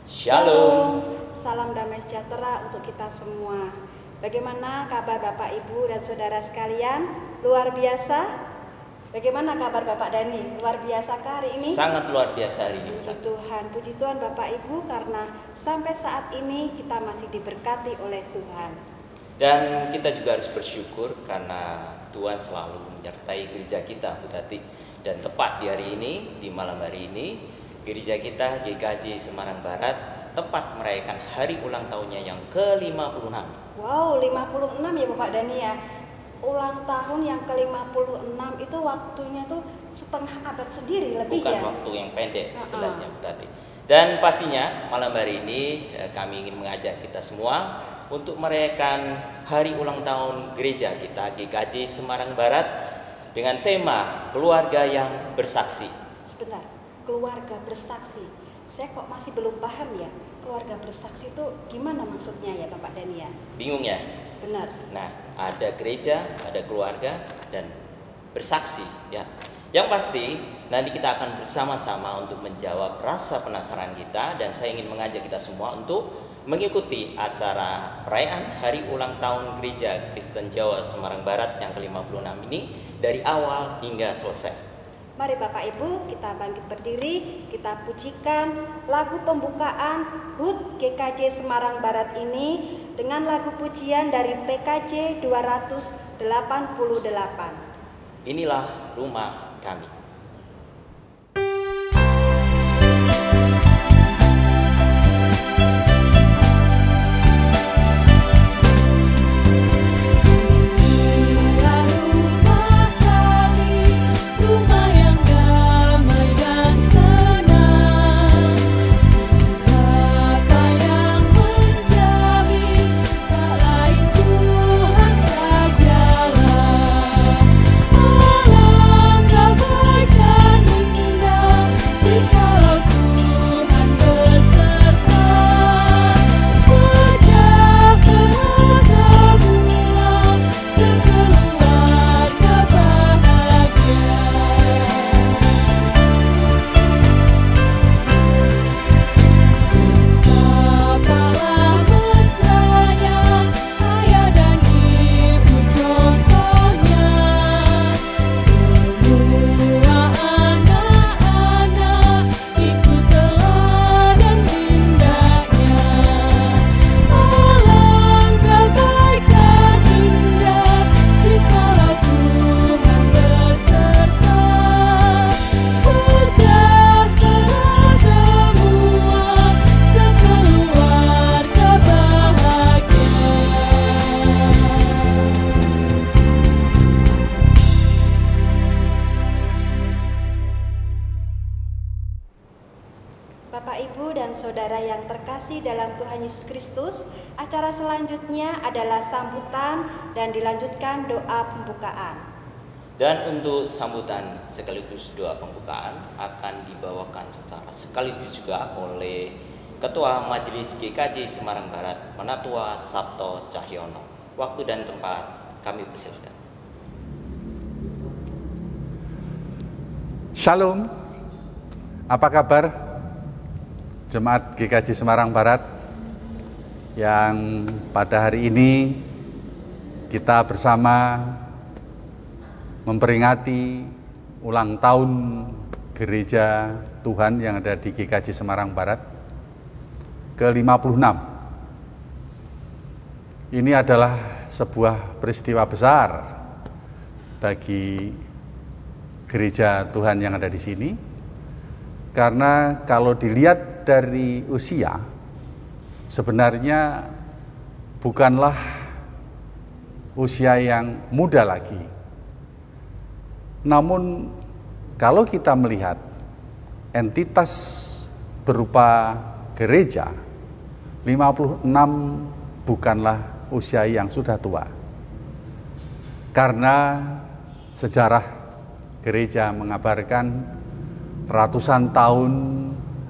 Shalom. Salam damai sejahtera untuk kita semua. Bagaimana kabar Bapak, Ibu, dan Saudara sekalian? Luar biasa. Bagaimana kabar Bapak Dani? Luar biasa hari ini? Sangat luar biasa hari ini. Puji Tuhan Bapak Ibu, karena sampai saat ini kita masih diberkati oleh Tuhan. Dan kita juga harus bersyukur karena Tuhan selalu menyertai gereja kita, Bu Tati. Dan tepat di hari ini, di malam hari ini, gereja kita GKJ Semarang Barat tepat merayakan hari ulang tahunnya yang ke-56. Wow, 56 ya Bapak Dani ya. Ulang tahun yang ke-56 itu waktunya tuh setengah abad sendiri lebih. Bukan ya. waktu yang pendek, jelasnya Bu Tati. Dan pastinya malam hari ini kami ingin mengajak kita semua untuk merayakan hari ulang tahun gereja kita GKJ Semarang Barat dengan tema keluarga yang bersaksi. Sebentar, keluarga bersaksi. Saya kok masih belum paham ya, keluarga bersaksi itu gimana maksudnya ya Bapak Dani ya? Bingung ya? Benar. Nah, ada gereja, ada keluarga, dan bersaksi ya. Yang pasti nanti kita akan bersama-sama untuk menjawab rasa penasaran kita. Dan saya ingin mengajak kita semua untuk mengikuti acara perayaan hari ulang tahun Gereja Kristen Jawa Semarang Barat yang ke-56 ini dari awal hingga selesai. Mari Bapak Ibu kita bangkit berdiri, kita pujikan lagu pembukaan HUT GKJ Semarang Barat ini dengan lagu pujian dari PKJ 288. Inilah rumah kami. Saudara yang terkasih dalam Tuhan Yesus Kristus, acara selanjutnya adalah sambutan dan dilanjutkan doa pembukaan. Dan untuk sambutan sekaligus doa pembukaan akan dibawakan secara sekaligus juga oleh Ketua Majelis GKJ Semarang Barat, Penatua Sabto Cahyono. Waktu dan tempat kami persilakan. Shalom, apa kabar Jemaat GKJ Semarang Barat yang pada hari ini kita bersama memperingati ulang tahun Gereja Tuhan yang ada di GKJ Semarang Barat ke-56. Ini adalah sebuah peristiwa besar bagi Gereja Tuhan yang ada di sini, karena kalau dilihat dari usia, sebenarnya bukanlah usia yang muda lagi. Namun kalau kita melihat entitas berupa gereja, 56 bukanlah usia yang sudah tua. Karena sejarah gereja mengabarkan ratusan tahun,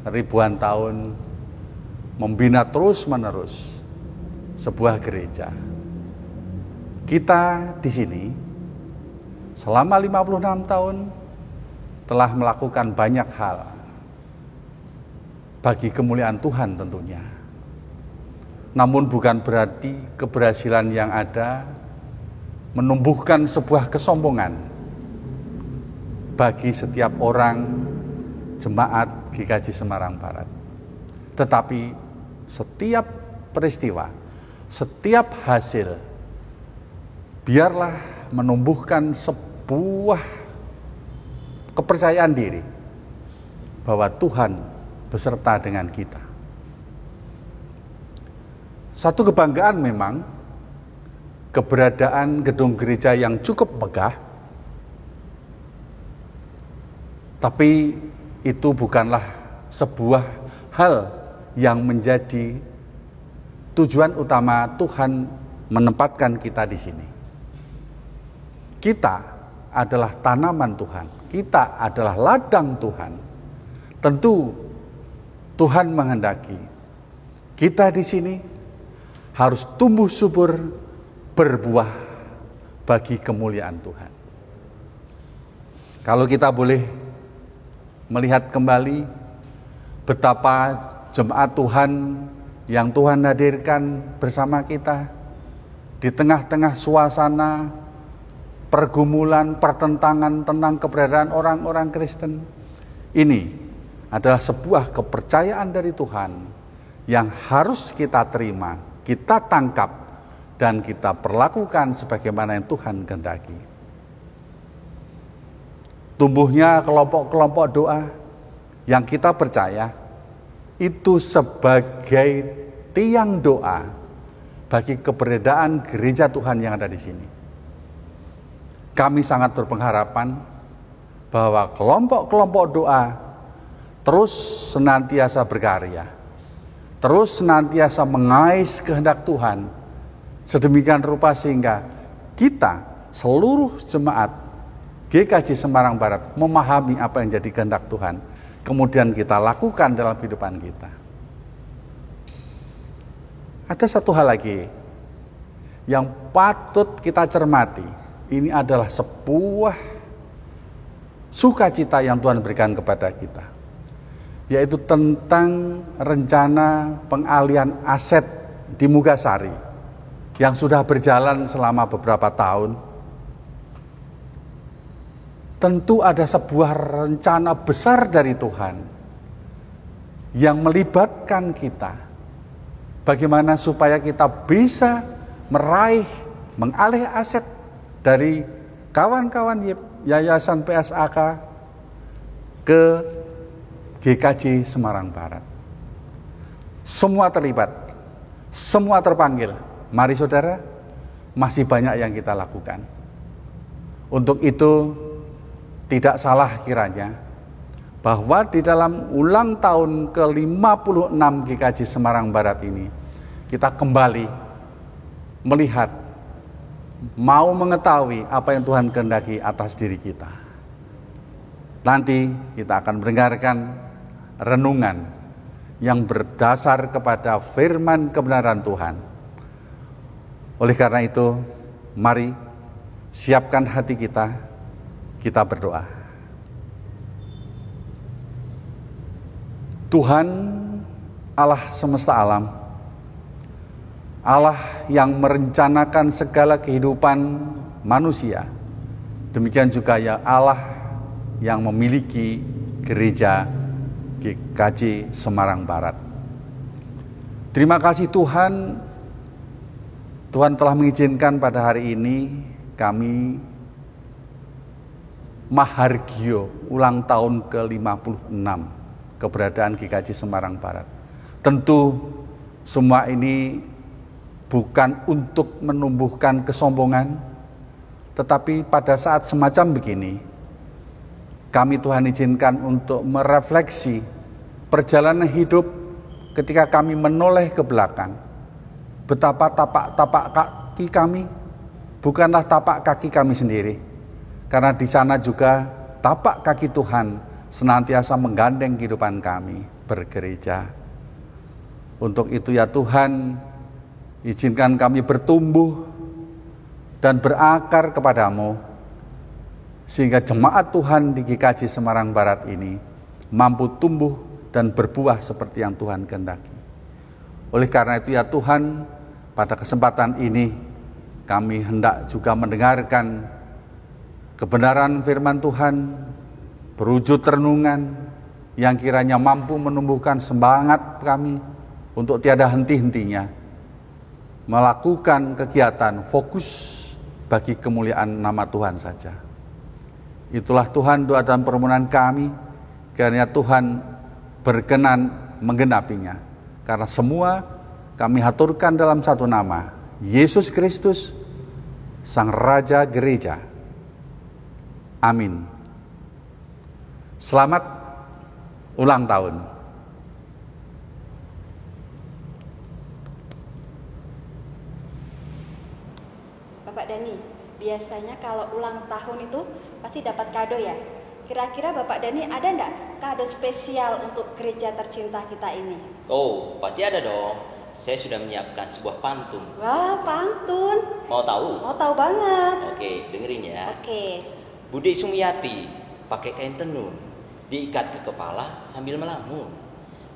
ribuan tahun membina terus-menerus sebuah gereja. Kita di sini selama 56 tahun telah melakukan banyak hal. bagi kemuliaan Tuhan tentunya. Namun bukan berarti keberhasilan yang ada menumbuhkan sebuah kesombongan bagi setiap orang jemaat GKJ Semarang Barat. Tetapi setiap peristiwa, setiap hasil, biarlah menumbuhkan sebuah kepercayaan diri bahwa Tuhan beserta dengan kita. Satu kebanggaan memang keberadaan gedung gereja yang cukup megah, tapi itu bukanlah sebuah hal yang menjadi tujuan utama Tuhan menempatkan kita di sini. Kita adalah tanaman Tuhan, kita adalah ladang Tuhan. Tentu Tuhan menghendaki kita di sini harus tumbuh subur, berbuah bagi kemuliaan Tuhan. Kalau kita boleh melihat kembali betapa jemaat Tuhan yang Tuhan hadirkan bersama kita di tengah-tengah suasana pergumulan, pertentangan tentang keberadaan orang-orang Kristen. Ini adalah sebuah kepercayaan dari Tuhan yang harus kita terima, kita tangkap, dan kita perlakukan sebagaimana yang Tuhan kehendaki. Tumbuhnya kelompok-kelompok doa yang kita percaya itu sebagai tiang doa bagi keberadaan gereja Tuhan yang ada di sini. Kami sangat berpengharapan bahwa kelompok-kelompok doa terus senantiasa berkarya, terus senantiasa mengais kehendak Tuhan, sedemikian rupa sehingga kita seluruh jemaat GKJ Semarang Barat memahami apa yang jadi kehendak Tuhan, kemudian kita lakukan dalam kehidupan kita. Ada satu hal lagi yang patut kita cermati. Ini adalah sebuah sukacita yang Tuhan berikan kepada kita, yaitu tentang rencana pengalihan aset di Mugasari yang sudah berjalan selama beberapa tahun. Tentu ada sebuah rencana besar dari Tuhan yang melibatkan kita. Bagaimana supaya kita bisa meraih, mengalih aset dari kawan-kawan Yayasan PSAK ke GKJ Semarang Barat. Semua terlibat, semua terpanggil. Mari saudara, masih banyak yang kita lakukan. Untuk itu tidak salah kiranya bahwa di dalam ulang tahun ke-56 GKJ Semarang Barat ini kita kembali melihat, mau mengetahui apa yang Tuhan kehendaki atas diri kita. Nanti kita akan mendengarkan renungan yang berdasar kepada firman kebenaran Tuhan. Oleh karena itu, mari siapkan hati kita, kita berdoa. Tuhan Allah semesta alam, Allah yang merencanakan segala kehidupan manusia, demikian juga ya Allah yang memiliki gereja GKJ Semarang Barat. Terima kasih Tuhan, Tuhan telah mengizinkan pada hari ini kami mahargio ulang tahun ke-56 keberadaan GKJ Semarang Barat. Tentu semua ini bukan untuk menumbuhkan kesombongan, tetapi pada saat semacam begini, kami Tuhan izinkan untuk merefleksi perjalanan hidup ketika kami menoleh ke belakang. Betapa tapak-tapak kaki kami bukanlah tapak kaki kami sendiri, karena di sana juga tapak kaki Tuhan senantiasa menggandeng kehidupan kami bergereja. Untuk itu ya Tuhan, izinkan kami bertumbuh dan berakar kepadamu, sehingga jemaat Tuhan di GKJ Semarang Barat ini mampu tumbuh dan berbuah seperti yang Tuhan kehendaki. Oleh karena itu ya Tuhan, pada kesempatan ini kami hendak juga mendengarkan kebenaran firman Tuhan, berwujud renungan yang kiranya mampu menumbuhkan semangat kami untuk tiada henti-hentinya melakukan kegiatan fokus bagi kemuliaan nama Tuhan saja. Itulah Tuhan doa dan permohonan kami, kiranya Tuhan berkenan menggenapinya. Karena semua kami haturkan dalam satu nama, Yesus Kristus, Sang Raja Gereja. Amin. Selamat ulang tahun. Bapak Dani, biasanya kalau ulang tahun itu pasti dapat kado ya. Kira-kira Bapak Dani ada enggak kado spesial untuk gereja tercinta kita ini? Oh, pasti ada dong. Saya sudah menyiapkan sebuah pantun. Wah, pantun. Mau tahu? Mau tahu banget. Oke, dengerin ya. Oke. Bude Sumiati pakai kain tenun, diikat ke kepala sambil melamun.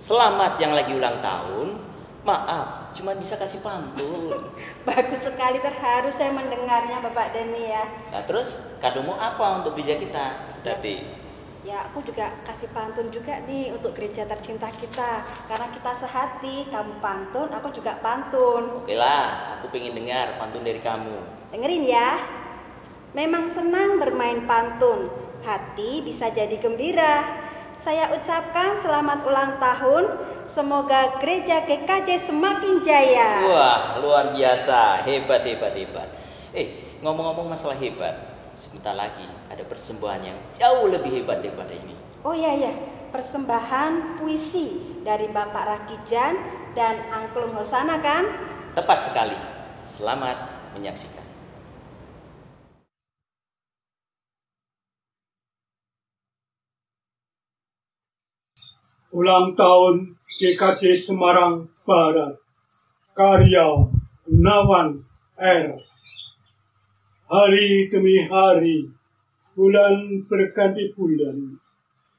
Selamat yang lagi ulang tahun. Maaf, cuma bisa kasih pantun. Bagus sekali, terharu saya mendengarnya Bapak Dani ya. Nah, terus kadomu apa untuk gereja kita, Dati? Ya, aku juga kasih pantun juga nih untuk gereja tercinta kita. Karena kita sehati, kamu pantun, aku juga pantun. Oke lah, aku pengen dengar pantun dari kamu. Dengerin ya. Memang senang bermain pantun, hati bisa jadi gembira. Saya ucapkan selamat ulang tahun, semoga gereja GKJ semakin jaya. Wah, luar biasa, hebat. Ngomong-ngomong masalah hebat, sebentar lagi ada persembahan yang jauh lebih hebat daripada ini. Oh iya, persembahan puisi dari Bapak Rakijan dan Angklung Hosana kan? Tepat sekali, selamat menyaksikan. Ulang tahun GKJ Semarang Barat, karya Gunawan R. Hari demi hari, bulan berganti bulan,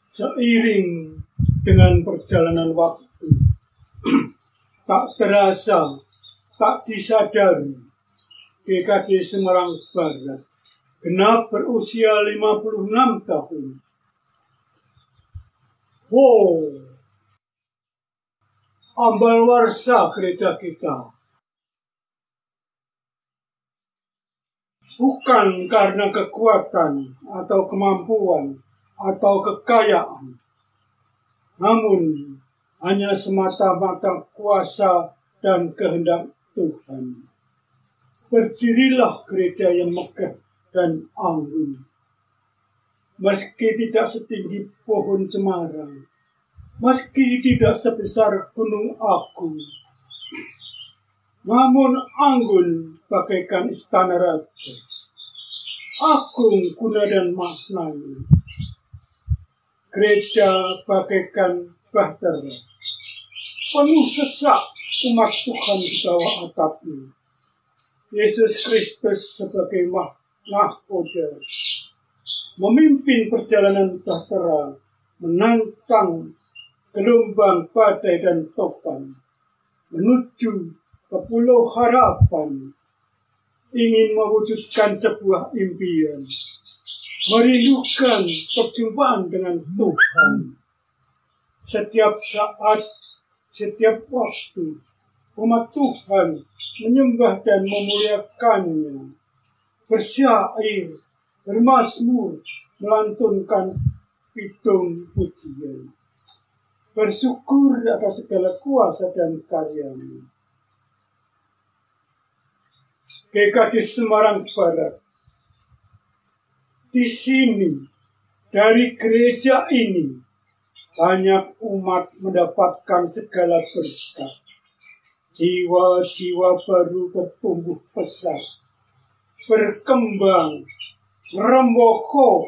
seiring dengan perjalanan waktu, tak terasa, tak disadari, GKJ Semarang Barat genap berusia 56 tahun. Wow, ambal warsa gereja kita. Bukan karena kekuatan atau kemampuan atau kekayaan, namun hanya semata-mata kuasa dan kehendak Tuhan. Berdirilah gereja yang megah dan anggun. Meski tidak setinggi pohon cemara, meski tidak sebesar gunung agung, namun anggun bagaikan istana raja, agung guna dan maknanya. Gereja bagaikan bahtera, penuh sesak umat Tuhan di bawah atapnya. Yesus Kristus sebagai nahkoda memimpin perjalanan bahtera, menantang gelombang badai dan topan, menuju ke Pulau Harapan, ingin mewujudkan sebuah impian, merindukan perjumpaan dengan Tuhan. Setiap saat, setiap waktu, umat Tuhan menyembah dan memuliakannya, bersyair, bermazmur, melantunkan pidung pujian, bersyukur atas segala kuasa dan karya-Nya. GKJ Semarang Barat, di sini, dari gereja ini, banyak umat mendapatkan segala berkat. Jiwa-jiwa baru bertumbuh pesat, berkembang, meremboko,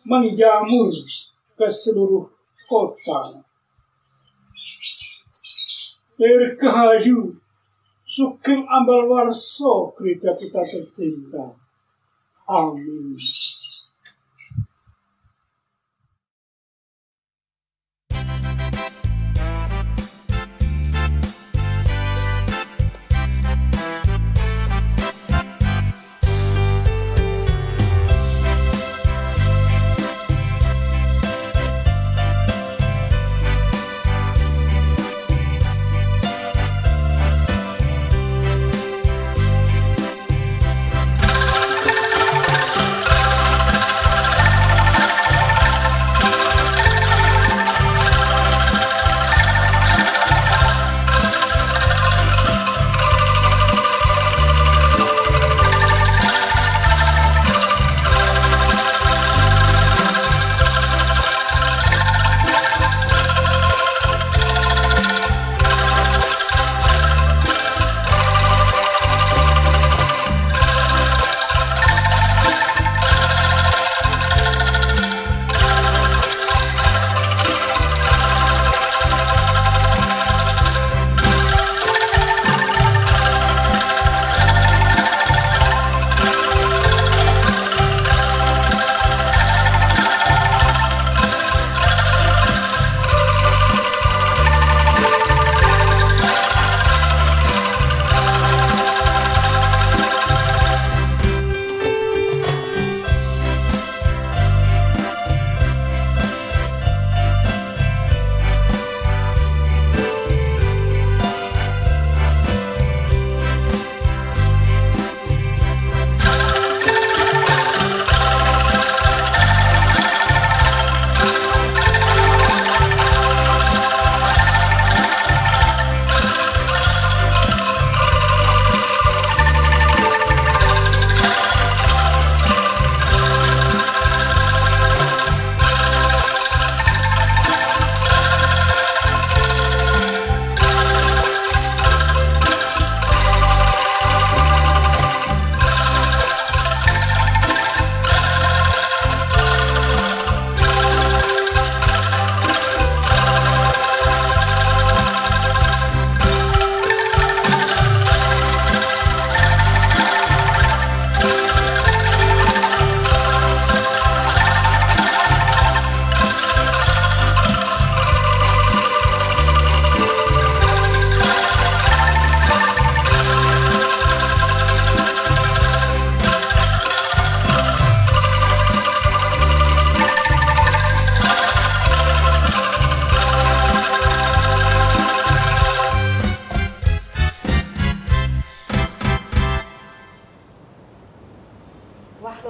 menjamur ke seluruh kota. Dirgahayu Sugeng Ambal Warso gereja kita tercinta. Amin.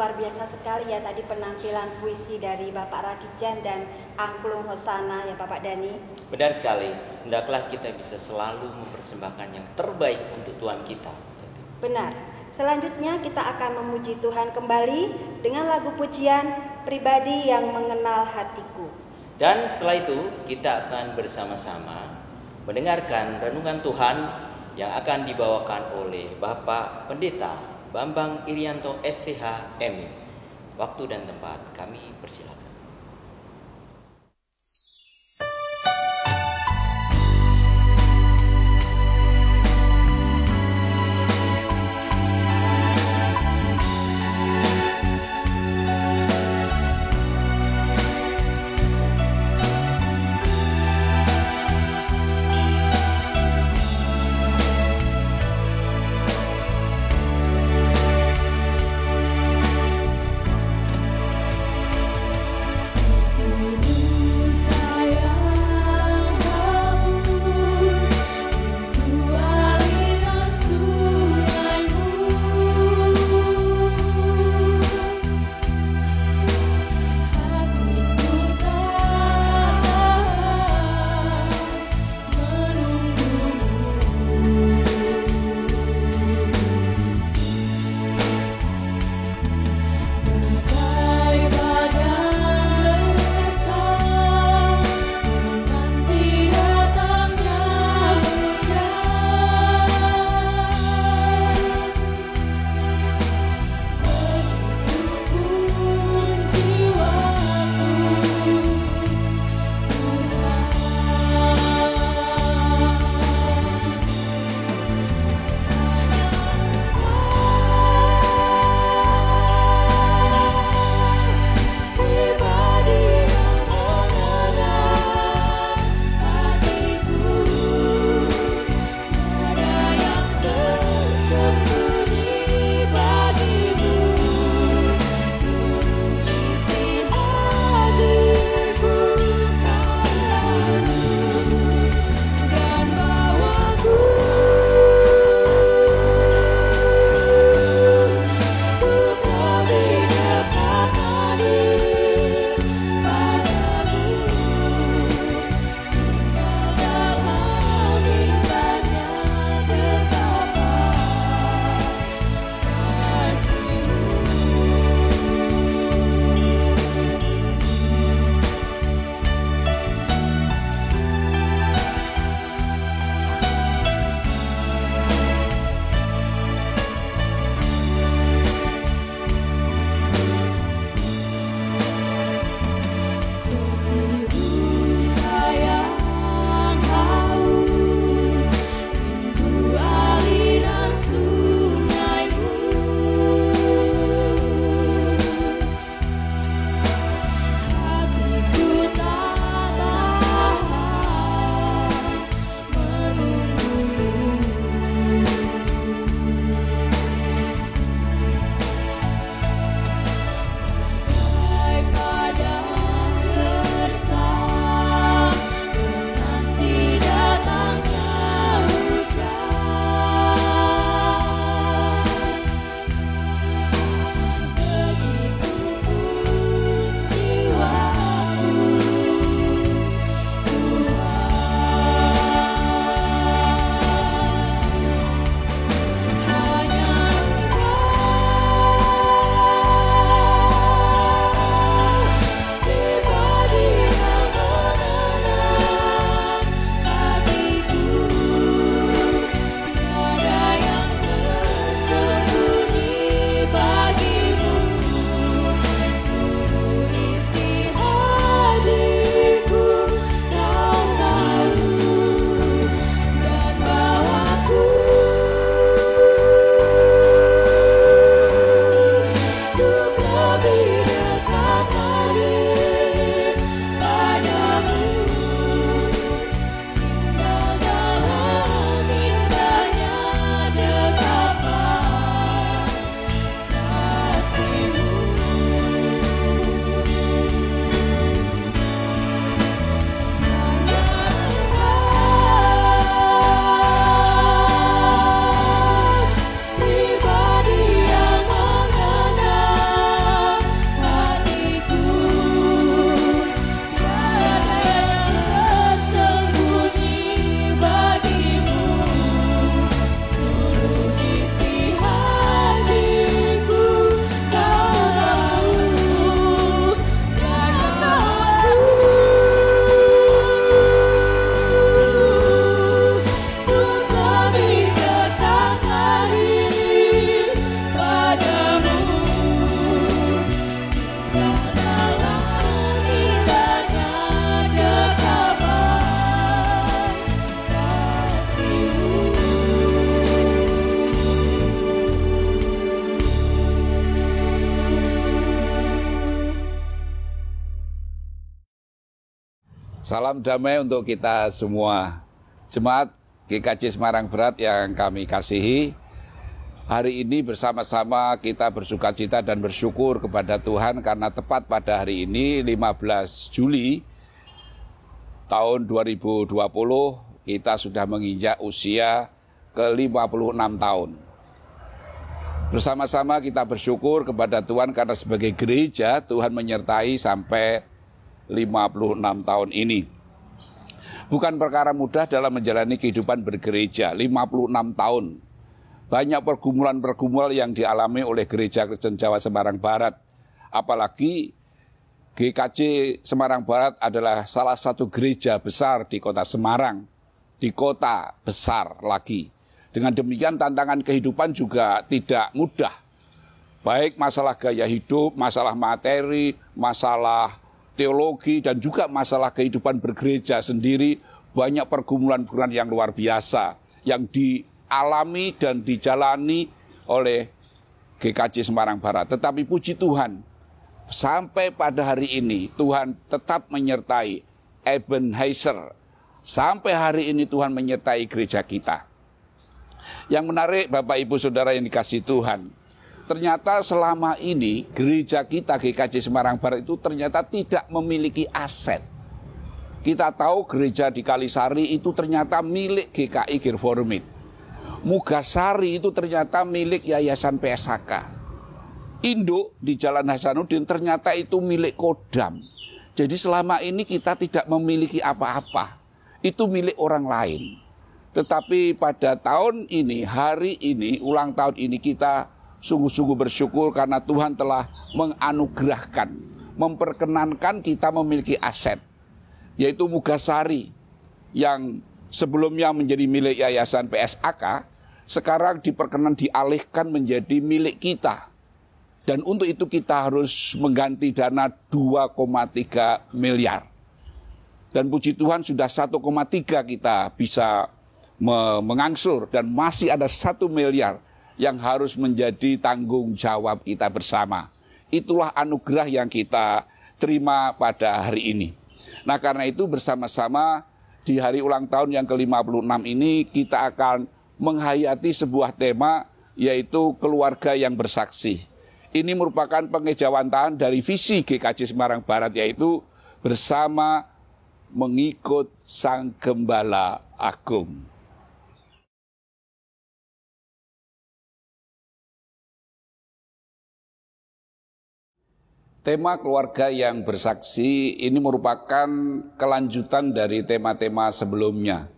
luar biasa sekali ya tadi penampilan puisi dari Bapak Rakijan dan Angklung Hosana ya Bapak Dani. Benar sekali. Hendaklah kita bisa selalu mempersembahkan yang terbaik untuk Tuhan kita. Benar. Selanjutnya kita akan memuji Tuhan kembali dengan lagu pujian Pribadi yang Mengenal Hatiku. Dan setelah itu kita akan bersama-sama mendengarkan renungan Tuhan yang akan dibawakan oleh Bapak Pendeta Bambang Irianto STH MI. Waktu dan tempat kami persilakan. Salam damai untuk kita semua. Jemaat GKJ Semarang Barat yang kami kasihi, hari ini bersama-sama kita bersukacita dan bersyukur kepada Tuhan karena tepat pada hari ini 15 Juli tahun 2020 kita sudah menginjak usia ke-56 tahun. Bersama-sama kita bersyukur kepada Tuhan karena sebagai gereja Tuhan menyertai sampai 56 tahun ini. Bukan perkara mudah dalam menjalani kehidupan bergereja, 56 tahun. Banyak pergumulan-pergumulan yang dialami oleh Gereja Kristen Jawa Semarang Barat. Apalagi GKJ Semarang Barat adalah salah satu gereja besar di kota Semarang. Di kota besar lagi. Dengan demikian tantangan kehidupan juga tidak mudah. Baik masalah gaya hidup, masalah materi, masalah teologi, dan juga masalah kehidupan bergereja sendiri, banyak pergumulan-pergumulan yang luar biasa yang dialami dan dijalani oleh GKJ Semarang Barat. Tetapi puji Tuhan, sampai pada hari ini Tuhan tetap menyertai Ebenezer. Sampai hari ini Tuhan menyertai gereja kita. Yang menarik Bapak Ibu Saudara yang dikasihi Tuhan, ternyata selama ini gereja kita GKJ Semarang Barat itu ternyata tidak memiliki aset. Kita tahu gereja di Kalisari itu ternyata milik GKI Girformit. Mugasari itu ternyata milik Yayasan PSHK. Induk di Jalan Hasanuddin ternyata itu milik Kodam. Jadi selama ini kita tidak memiliki apa-apa. Itu milik orang lain. Tetapi pada tahun ini, hari ini, ulang tahun ini kita sungguh-sungguh bersyukur karena Tuhan telah menganugerahkan, memperkenankan kita memiliki aset, yaitu Mugasari yang sebelumnya menjadi milik Yayasan PSHK, sekarang diperkenan dialihkan menjadi milik kita. Dan untuk itu kita harus mengganti dana 2,3 miliar. Dan puji Tuhan sudah 1,3 kita bisa mengangsur dan masih ada 1 miliar yang harus menjadi tanggung jawab kita bersama. Itulah anugerah yang kita terima pada hari ini. Nah karena itu bersama-sama di hari ulang tahun yang ke-56 ini kita akan menghayati sebuah tema yaitu keluarga yang bersaksi. Ini merupakan pengejawantahan dari visi GKJ Semarang Barat yaitu bersama mengikut Sang Gembala Agung. Tema keluarga yang bersaksi ini merupakan kelanjutan dari tema-tema sebelumnya.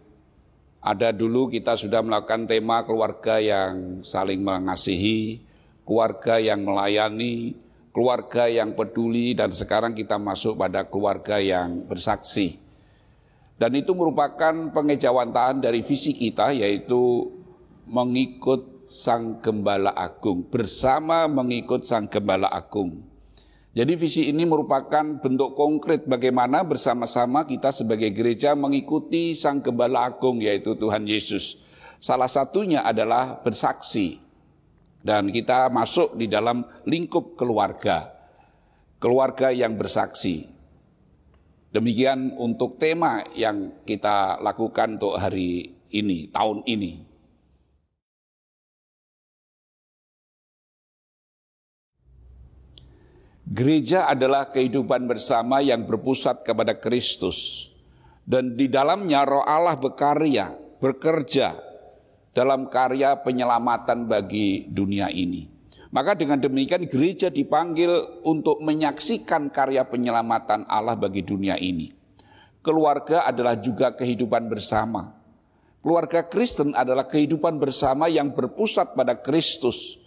Ada dulu kita sudah melakukan tema keluarga yang saling mengasihi, keluarga yang melayani, keluarga yang peduli, dan sekarang kita masuk pada keluarga yang bersaksi. Dan itu merupakan pengejawantahan dari visi kita yaitu mengikut Sang Gembala Agung, bersama mengikut Sang Gembala Agung. Jadi visi ini merupakan bentuk konkret bagaimana bersama-sama kita sebagai gereja mengikuti Sang Gembala Agung yaitu Tuhan Yesus. Salah satunya adalah bersaksi. Dan kita masuk di dalam lingkup keluarga. Keluarga yang bersaksi. Demikian untuk tema yang kita lakukan untuk hari ini, tahun ini. Gereja adalah kehidupan bersama yang berpusat kepada Kristus. Dan di dalamnya Roh Allah berkarya, bekerja dalam karya penyelamatan bagi dunia ini. Maka dengan demikian gereja dipanggil untuk menyaksikan karya penyelamatan Allah bagi dunia ini. Keluarga adalah juga kehidupan bersama. Keluarga Kristen adalah kehidupan bersama yang berpusat pada Kristus.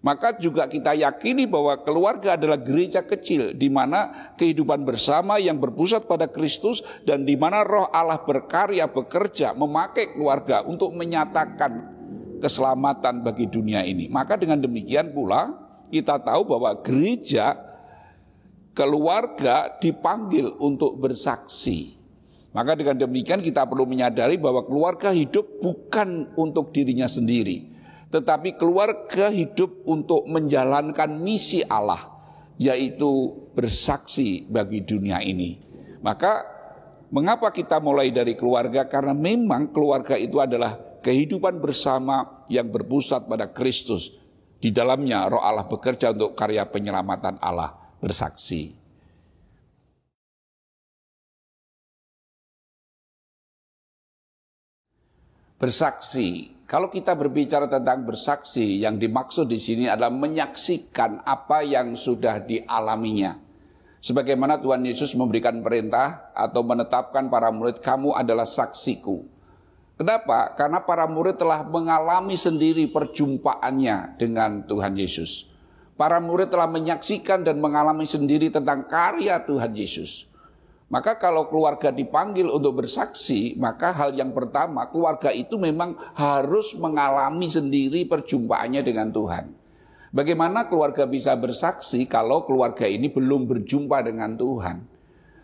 Maka juga kita yakini bahwa keluarga adalah gereja kecil di mana kehidupan bersama yang berpusat pada Kristus dan di mana Roh Allah berkarya, bekerja, memakai keluarga untuk menyatakan keselamatan bagi dunia ini. Maka dengan demikian pula kita tahu bahwa gereja, keluarga dipanggil untuk bersaksi. Maka dengan demikian kita perlu menyadari bahwa keluarga hidup bukan untuk dirinya sendiri. Tetapi keluarga hidup untuk menjalankan misi Allah, yaitu bersaksi bagi dunia ini. Maka Mengapa kita mulai dari keluarga? Karena memang keluarga itu adalah kehidupan bersama yang berpusat pada Kristus. Di dalamnya Roh Allah bekerja untuk karya penyelamatan Allah, bersaksi. Bersaksi. Kalau kita berbicara tentang bersaksi, yang dimaksud di sini adalah menyaksikan apa yang sudah dialaminya. Sebagaimana Tuhan Yesus memberikan perintah atau menetapkan para murid, kamu adalah saksiku. Kenapa? Karena para murid telah mengalami sendiri perjumpaannya dengan Tuhan Yesus. Para murid telah menyaksikan dan mengalami sendiri tentang karya Tuhan Yesus. Maka kalau keluarga dipanggil untuk bersaksi, maka hal yang pertama, keluarga itu memang harus mengalami sendiri perjumpaannya dengan Tuhan. Bagaimana keluarga bisa bersaksi kalau keluarga ini belum berjumpa dengan Tuhan?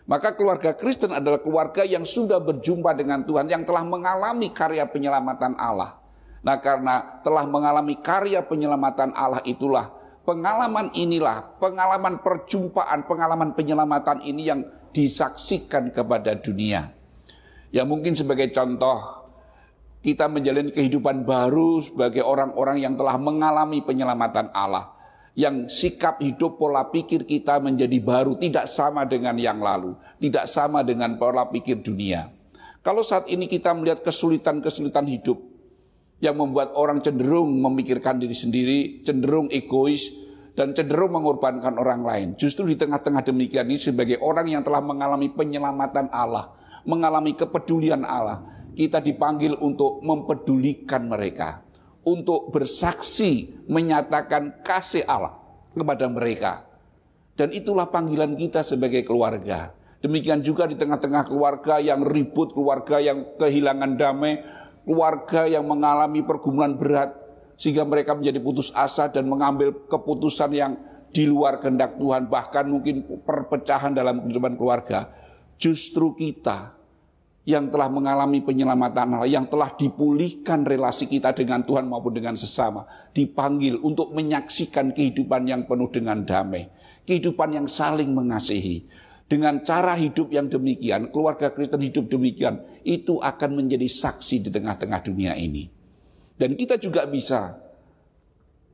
Maka keluarga Kristen adalah keluarga yang sudah berjumpa dengan Tuhan, yang telah mengalami karya penyelamatan Allah. Nah, karena telah mengalami karya penyelamatan Allah itulah, pengalaman inilah, pengalaman perjumpaan, pengalaman penyelamatan ini yang disaksikan kepada dunia. Ya mungkin sebagai contoh, kita menjalani kehidupan baru sebagai orang-orang yang telah mengalami penyelamatan Allah. Yang sikap hidup, pola pikir kita menjadi baru, tidak sama dengan yang lalu, tidak sama dengan pola pikir dunia. Kalau saat ini kita melihat kesulitan-kesulitan hidup yang membuat orang cenderung memikirkan diri sendiri, cenderung egois, dan cenderung mengorbankan orang lain. Justru di tengah-tengah demikian ini, sebagai orang yang telah mengalami penyelamatan Allah, mengalami kepedulian Allah, kita dipanggil untuk mempedulikan mereka, untuk bersaksi, menyatakan kasih Allah kepada mereka. Dan itulah panggilan kita sebagai keluarga. Demikian juga di tengah-tengah keluarga yang ribut, keluarga yang kehilangan damai, keluarga yang mengalami pergumulan berat, sehingga mereka menjadi putus asa dan mengambil keputusan yang di luar kehendak Tuhan, bahkan mungkin perpecahan dalam kehidupan keluarga. Justru kita yang telah mengalami penyelamatan Allah, yang telah dipulihkan relasi kita dengan Tuhan maupun dengan sesama, dipanggil untuk menyaksikan kehidupan yang penuh dengan damai, kehidupan yang saling mengasihi. Dengan cara hidup yang demikian, keluarga Kristen hidup demikian, itu akan menjadi saksi di tengah-tengah dunia ini. Dan kita juga bisa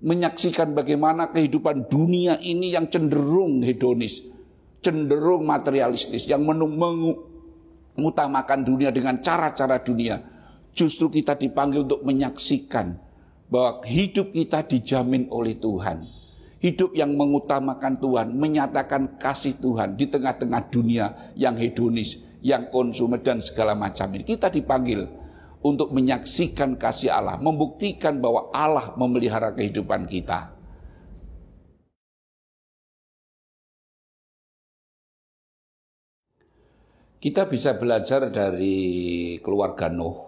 menyaksikan bagaimana kehidupan dunia ini yang cenderung hedonis, cenderung materialistis, yang mengutamakan dunia dengan cara-cara dunia. Justru kita dipanggil untuk menyaksikan bahwa hidup kita dijamin oleh Tuhan. Hidup yang mengutamakan Tuhan, menyatakan kasih Tuhan di tengah-tengah dunia yang hedonis, yang konsumer dan segala macam ini. Kita dipanggil untuk menyaksikan kasih Allah, membuktikan bahwa Allah memelihara kehidupan kita. Kita bisa belajar dari keluarga Nuh.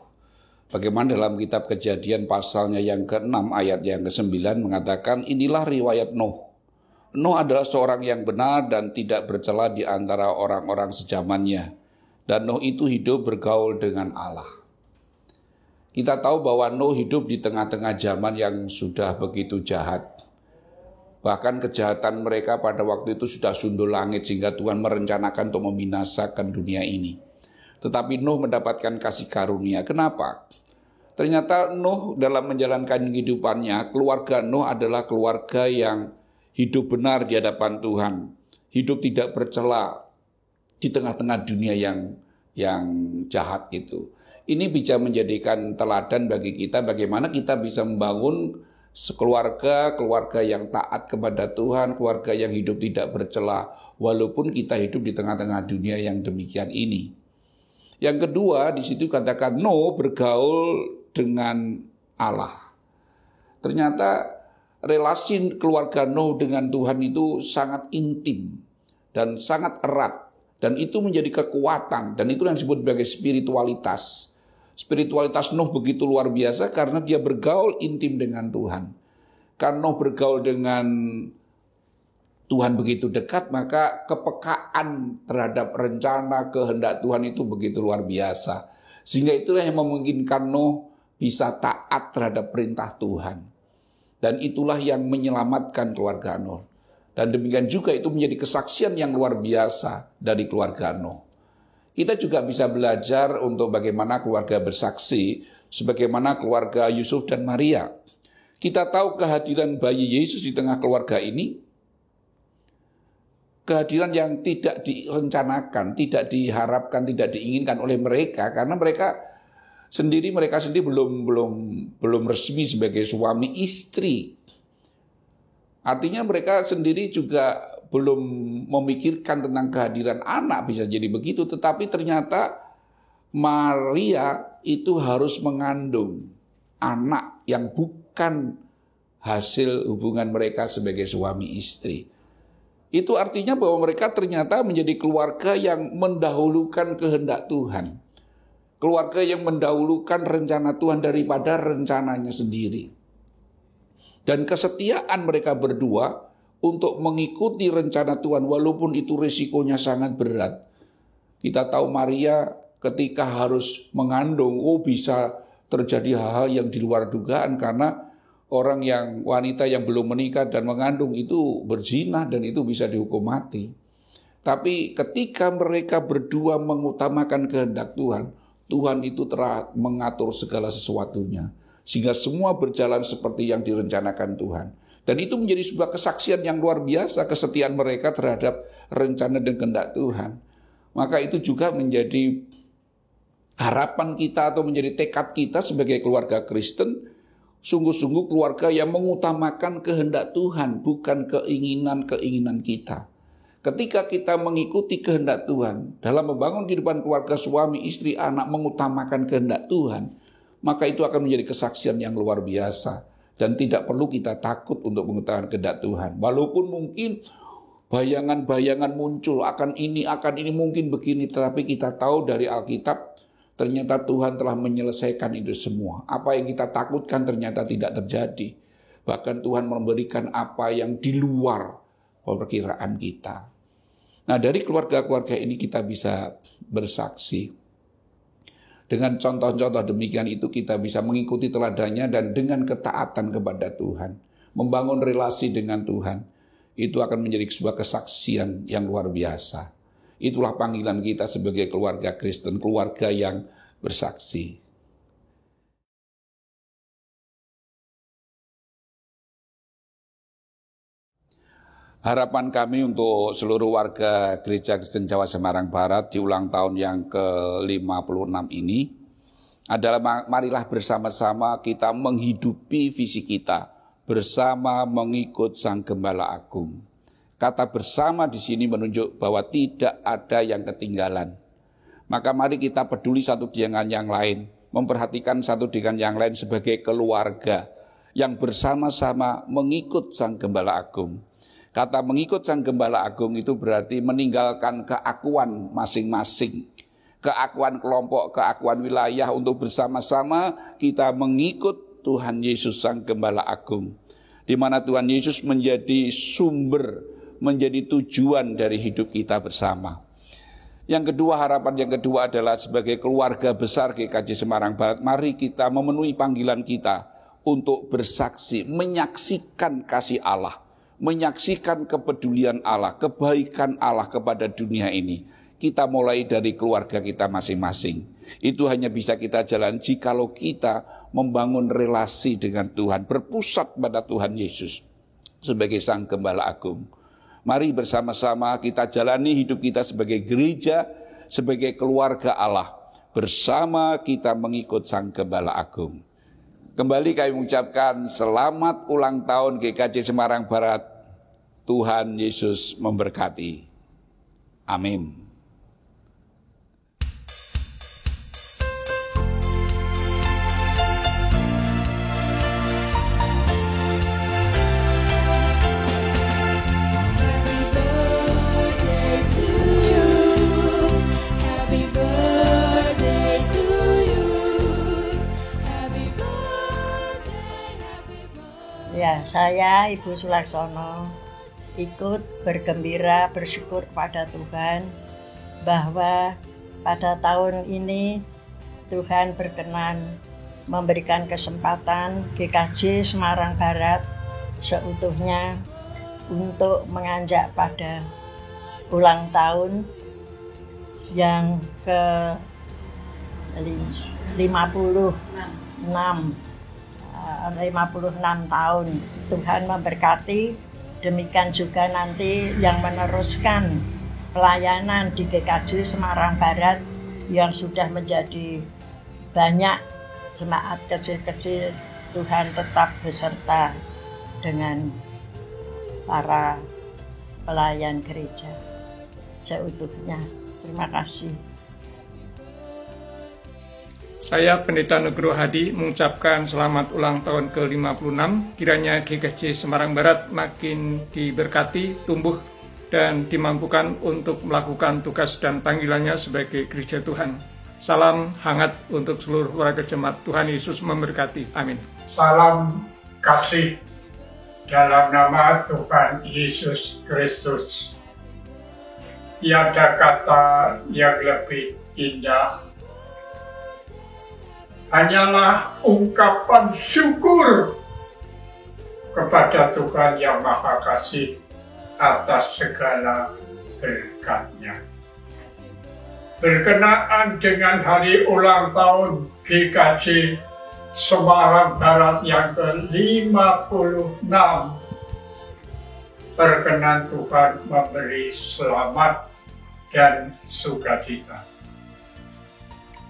Bagaimana dalam kitab Kejadian pasalnya yang ke-6 ayat yang ke-9 mengatakan, inilah riwayat Nuh. Nuh adalah seorang yang benar dan tidak bercela di antara orang-orang sezamannya. Dan Nuh itu hidup bergaul dengan Allah. Kita tahu bahwa Nuh hidup di tengah-tengah zaman yang sudah begitu jahat. Bahkan kejahatan mereka pada waktu itu sudah sundul langit sehingga Tuhan merencanakan untuk membinasakan dunia ini. Tetapi Nuh mendapatkan kasih karunia. Kenapa? Ternyata Nuh dalam menjalankan kehidupannya, keluarga Nuh adalah keluarga yang hidup benar di hadapan Tuhan. Hidup tidak bercela di tengah-tengah dunia yang jahat itu. Ini bisa menjadikan teladan bagi kita bagaimana kita bisa membangun keluarga yang taat kepada Tuhan, keluarga yang hidup tidak bercela, walaupun kita hidup di tengah-tengah dunia yang demikian ini. Yang kedua, di situ katakan Nuh bergaul dengan Allah. Ternyata relasi keluarga Nuh dengan Tuhan itu sangat intim dan sangat erat. Dan itu menjadi kekuatan, dan itu yang disebut sebagai spiritualitas. Spiritualitas Nuh begitu luar biasa karena dia bergaul intim dengan Tuhan. Karena Nuh bergaul dengan Tuhan begitu dekat, maka kepekaan terhadap rencana kehendak Tuhan itu begitu luar biasa. Sehingga itulah yang memungkinkan Nuh bisa taat terhadap perintah Tuhan. Dan itulah yang menyelamatkan keluarga Nuh. Dan demikian juga itu menjadi kesaksian yang luar biasa dari keluarga Nuh. Kita juga bisa belajar untuk bagaimana keluarga bersaksi, sebagaimana keluarga Yusuf dan Maria. Kita tahu kehadiran bayi Yesus di tengah keluarga ini, kehadiran yang tidak direncanakan, tidak diharapkan, tidak diinginkan oleh mereka, karena mereka sendiri belum resmi sebagai suami istri. Artinya mereka sendiri juga belum memikirkan tentang kehadiran anak, bisa jadi begitu. Tetapi ternyata Maria itu harus mengandung anak yang bukan hasil hubungan mereka sebagai suami istri. Itu artinya bahwa mereka ternyata menjadi keluarga yang mendahulukan kehendak Tuhan. Keluarga yang mendahulukan rencana Tuhan daripada rencananya sendiri. Dan kesetiaan mereka berdua untuk mengikuti rencana Tuhan walaupun itu risikonya sangat berat. Kita tahu Maria ketika harus mengandung, bisa terjadi hal-hal yang di luar dugaan karena wanita yang belum menikah dan mengandung itu berzina dan itu bisa dihukum mati. Tapi ketika mereka berdua mengutamakan kehendak Tuhan, Tuhan itu telah mengatur segala sesuatunya sehingga semua berjalan seperti yang direncanakan Tuhan. Dan itu menjadi sebuah kesaksian yang luar biasa, kesetiaan mereka terhadap rencana dan kehendak Tuhan. Maka itu juga menjadi harapan kita atau menjadi tekad kita sebagai keluarga Kristen, sungguh-sungguh keluarga yang mengutamakan kehendak Tuhan, bukan keinginan-keinginan kita. Ketika kita mengikuti kehendak Tuhan, dalam membangun kehidupan keluarga suami, istri, anak, mengutamakan kehendak Tuhan, maka itu akan menjadi kesaksian yang luar biasa. Dan tidak perlu kita takut untuk mengutamakan kehendak Tuhan. Walaupun mungkin bayangan-bayangan muncul akan ini mungkin begini. Tetapi kita tahu dari Alkitab ternyata Tuhan telah menyelesaikan itu semua. Apa yang kita takutkan ternyata tidak terjadi. Bahkan Tuhan memberikan apa yang di luar perkiraan kita. Nah, dari keluarga-keluarga ini kita bisa bersaksi. Dengan contoh-contoh demikian itu kita bisa mengikuti teladannya dan dengan ketaatan kepada Tuhan. Membangun relasi dengan Tuhan. Itu akan menjadi sebuah kesaksian yang luar biasa. Itulah panggilan kita sebagai keluarga Kristen, keluarga yang bersaksi. Harapan kami untuk seluruh warga Gereja Kristen Jawa Semarang Barat di ulang tahun yang ke-56 ini adalah marilah bersama-sama kita menghidupi visi kita bersama mengikut Sang Gembala Agung. Kata bersama di sini menunjuk bahwa tidak ada yang ketinggalan. Maka mari kita peduli satu dengan yang lain, memperhatikan satu dengan yang lain sebagai keluarga yang bersama-sama mengikut Sang Gembala Agung. Kata mengikut Sang Gembala Agung itu berarti meninggalkan keakuan masing-masing, keakuan kelompok, keakuan wilayah untuk bersama-sama kita mengikut Tuhan Yesus Sang Gembala Agung. Di mana Tuhan Yesus menjadi sumber, menjadi tujuan dari hidup kita bersama. Yang kedua, harapan yang kedua adalah sebagai keluarga besar GKJ Semarang Barat, mari kita memenuhi panggilan kita untuk bersaksi, menyaksikan kasih Allah, menyaksikan kepedulian Allah, kebaikan Allah kepada dunia ini. Kita mulai dari keluarga kita masing-masing. Itu hanya bisa kita jalan jikalau kita membangun relasi dengan Tuhan, berpusat pada Tuhan Yesus sebagai Sang Gembala Agung. Mari bersama-sama kita jalani hidup kita sebagai gereja, sebagai keluarga Allah. Bersama kita mengikut Sang Gembala Agung. Kembali kami mengucapkan selamat ulang tahun GKJ Semarang Barat. Tuhan Yesus memberkati. Amin. Ya, saya Ibu Sulaksono ikut bergembira, bersyukur kepada Tuhan bahwa pada tahun ini Tuhan berkenan memberikan kesempatan GKJ Semarang Barat seutuhnya untuk menganjak pada ulang tahun yang ke 56 tahun. Tuhan memberkati. Demikian juga nanti yang meneruskan pelayanan di GKJ Semarang Barat yang sudah menjadi banyak jemaat kecil-kecil. Tuhan tetap beserta dengan para pelayan gereja seutuhnya. Terima kasih. Saya Pendeta Nugroho Hadi mengucapkan selamat ulang tahun ke-56. Kiranya GKJ Semarang Barat makin diberkati, tumbuh, dan dimampukan untuk melakukan tugas dan panggilannya sebagai gereja Tuhan. Salam hangat untuk seluruh warga jemaat. Tuhan Yesus memberkati. Amin. Salam kasih dalam nama Tuhan Yesus Kristus. Tiada kata yang lebih indah, hanyalah ungkapan syukur kepada Tuhan yang Maha Kasih atas segala berkat-Nya. Berkenaan dengan hari ulang tahun GKJ Semarang Barat yang ke-56, berkenan Tuhan memberi selamat dan sukacita.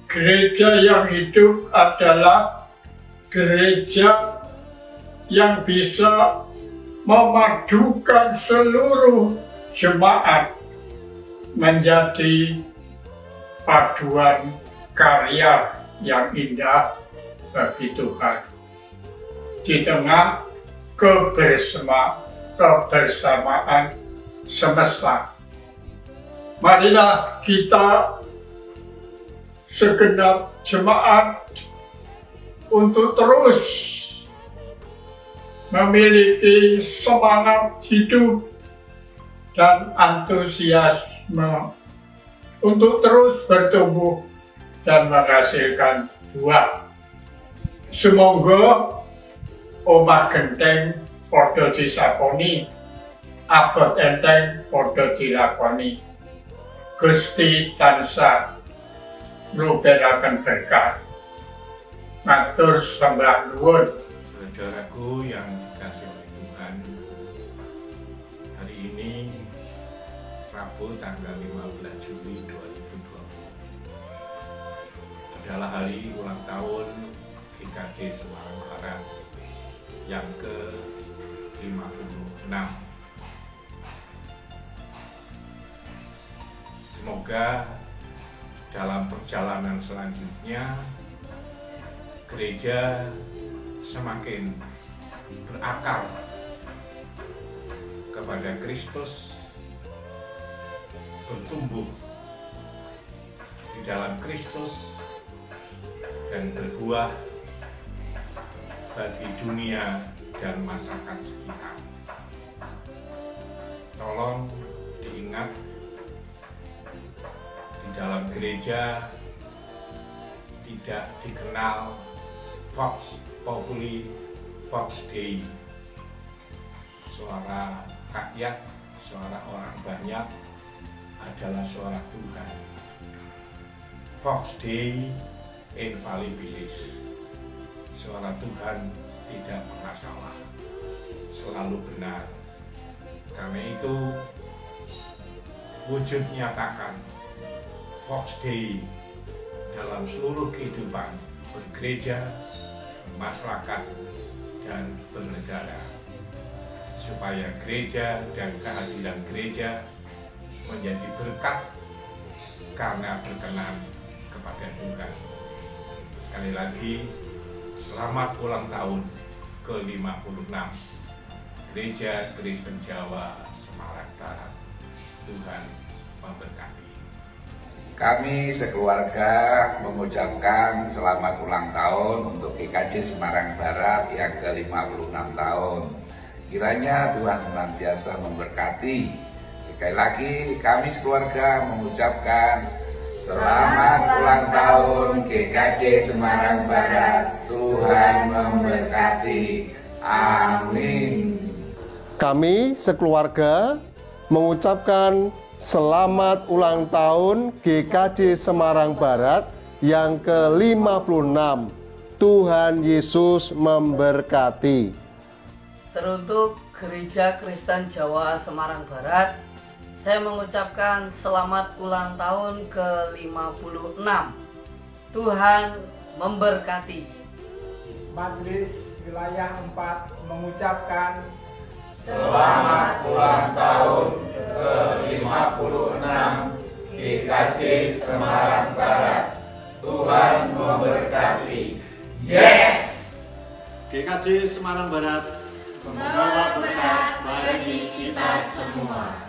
Gereja yang hidup adalah gereja yang bisa memadukan seluruh jemaat menjadi paduan karya yang indah bagi Tuhan. Di tengah kebersamaan semesta, marilah kita segenap jemaat untuk terus memiliki semangat hidup dan antusiasme untuk terus bertumbuh dan menghasilkan buah. Semoga omah genteng padha disaponi, abot enteng padha dilakoni. Gusti tansah ngluberaken berkah. Matur sembah nuwun. Saudaraku yang dikasihi oleh Tuhan, hari ini Rabu tanggal 15 Juli 2020 adalah hari ulang tahun GKJ Semarang Barat yang ke-56. Semoga dalam perjalanan selanjutnya gereja semakin berakar kepada Kristus, bertumbuh di dalam Kristus, dan berbuah bagi dunia dan masyarakat sekitar. Tolong diingat, di dalam gereja tidak dikenal Vox Populi, Vox Dei. Suara rakyat, suara orang banyak adalah suara Tuhan. Vox Dei infallibilis. Suara Tuhan tidak pernah salah, selalu benar. Karena itu wujud nyatakan Vox Dei dalam seluruh kehidupan bergereja, masyarakat, dan bernegara, supaya gereja dan kehadiran gereja menjadi berkat karena berkenan kepada Tuhan. Sekali lagi, selamat ulang tahun ke-56 Gereja Kristen Jawa Semarang Barat. Tuhan memberkati. Kami sekeluarga mengucapkan selamat ulang tahun untuk GKJ Semarang Barat yang ke-56 tahun. Kiranya Tuhan senantiasa memberkati. Sekali lagi kami sekeluarga mengucapkan selamat ulang tahun GKJ Semarang Barat. Tuhan memberkati. Amin. Kami sekeluarga mengucapkan selamat ulang tahun GKJ Semarang Barat yang ke-56. Tuhan Yesus memberkati. Teruntuk Gereja Kristen Jawa Semarang Barat, saya mengucapkan selamat ulang tahun ke-56. Tuhan memberkati. Majelis Wilayah 4 mengucapkan selamat ulang tahun ke-56 GKJ Semarang Barat. Tuhan memberkati. Yes! GKJ Semarang Barat membawa berkat bagi kita semua.